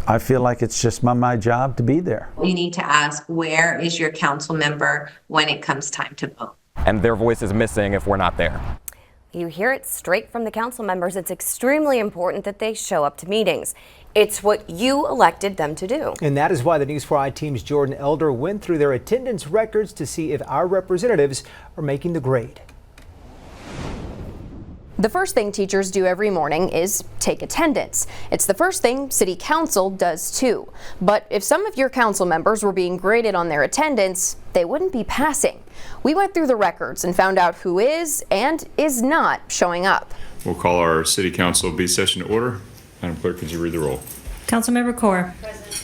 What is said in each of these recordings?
I feel like it's just my job to be there. You need to ask, where is your council member when it comes time to vote? And their voice is missing if we're not there. You hear it straight from the council members. It's extremely important that they show up to meetings. It's what you elected them to do. And that is why the News 4i team's Jordan Elder went through their attendance records to see if our representatives are making the grade. The first thing teachers do every morning is take attendance. It's the first thing City Council does too. But if some of your council members were being graded on their attendance, they wouldn't be passing. We went through the records and found out who is and is not showing up. We'll call our City Council B session to order. Madam Clerk, could you read the roll? Councilmember Kaur.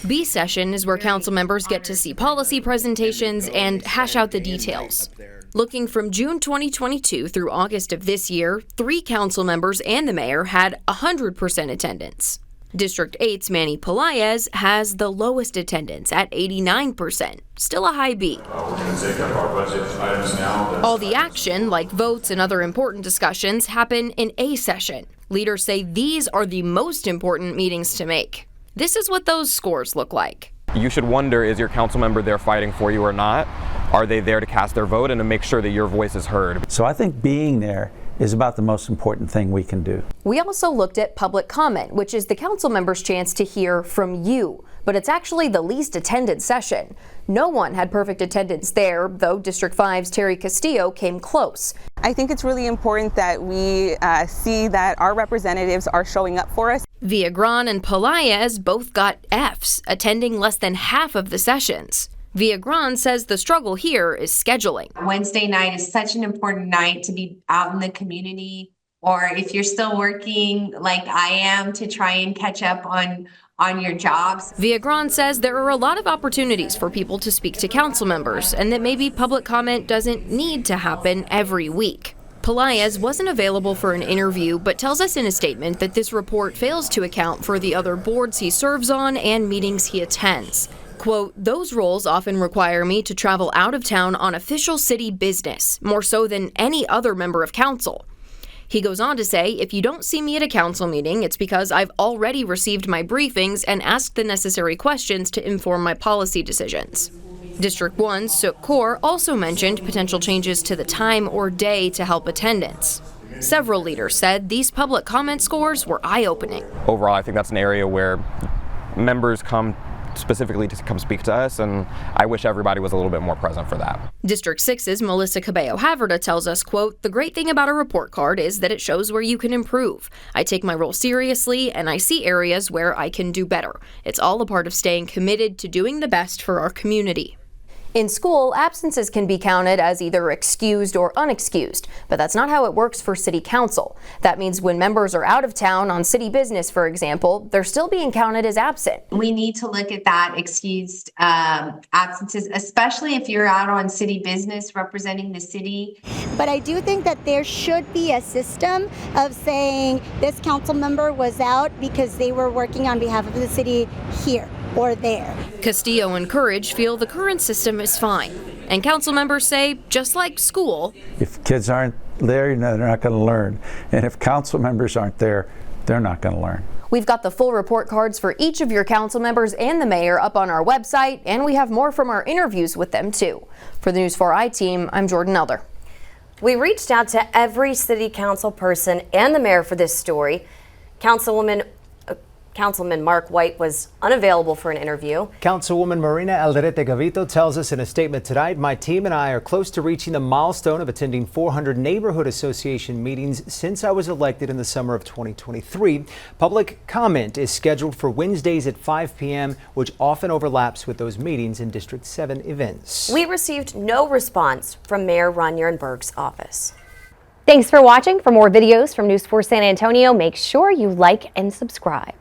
B session is where council members get to see policy presentations and hash out the details. Looking from June 2022 through August of this year, 3 council members and the mayor had 100% attendance. District 8's Manny Pelaez has the lowest attendance at 89%, still a high B. We're going to take up our budget items now. All the action, like votes and other important discussions, happen in A session. Leaders say these are the most important meetings to make. This is what those scores look like. You should wonder, is your council member there fighting for you or not? Are they there to cast their vote and to make sure that your voice is heard? So I think being there is about the most important thing we can do. We also looked at public comment, which is the council members' chance to hear from you, but it's actually the least attended session. No one had perfect attendance there, though District 5's Terry Castillo came close. I think it's really important that we see that our representatives are showing up for us. Villagran and Pelaez both got Fs, attending less than half of the sessions. Villagran says the struggle here is scheduling. Wednesday night is such an important night to be out in the community, or if you're still working like I am, to try and catch up on your jobs. Villagran says there are a lot of opportunities for people to speak to council members and that maybe public comment doesn't need to happen every week. Pelaez wasn't available for an interview, but tells us in a statement that this report fails to account for the other boards he serves on and meetings he attends. Quote, those roles often require me to travel out of town on official city business, more so than any other member of council. He goes on to say, if you don't see me at a council meeting, it's because I've already received my briefings and asked the necessary questions to inform my policy decisions. District 1's Suk Kaur also mentioned potential changes to the time or day to help attendance. Several leaders said these public comment scores were eye-opening. Overall, I think that's an area where members come specifically to come speak to us, and I wish everybody was a little bit more present for that. District 6's Melissa Cabello-Haverda tells us, quote, the great thing about a report card is that it shows where you can improve. I take my role seriously, and I see areas where I can do better. It's all a part of staying committed to doing the best for our community. In school, absences can be counted as either excused or unexcused, but that's not how it works for City Council. That means when members are out of town on city business, for example, they're still being counted as absent. We need to look at that excused absences, especially if you're out on city business representing the city. But I do think that there should be a system of saying this council member was out because they were working on behalf of the city here or there. Castillo and Courage feel the current system is fine. And council members say, just like school, if kids aren't there, they're not going to learn. And if council members aren't there, they're not going to learn. We've got the full report cards for each of your council members and the mayor up on our website, and we have more from our interviews with them too. For the News 4i team, I'm Jordan Elder. We reached out to every city council person and the mayor for this story. Councilman Mark White was unavailable for an interview. Councilwoman Marina Alderete Gavito tells us in a statement tonight, my team and I are close to reaching the milestone of attending 400 neighborhood association meetings since I was elected in the summer of 2023. Public comment is scheduled for Wednesdays at 5 p.m., which often overlaps with those meetings in District 7 events. We received no response from Mayor Ron Nierenberg's office. Thanks for watching. For more videos from News 4 San Antonio, make sure you like and subscribe.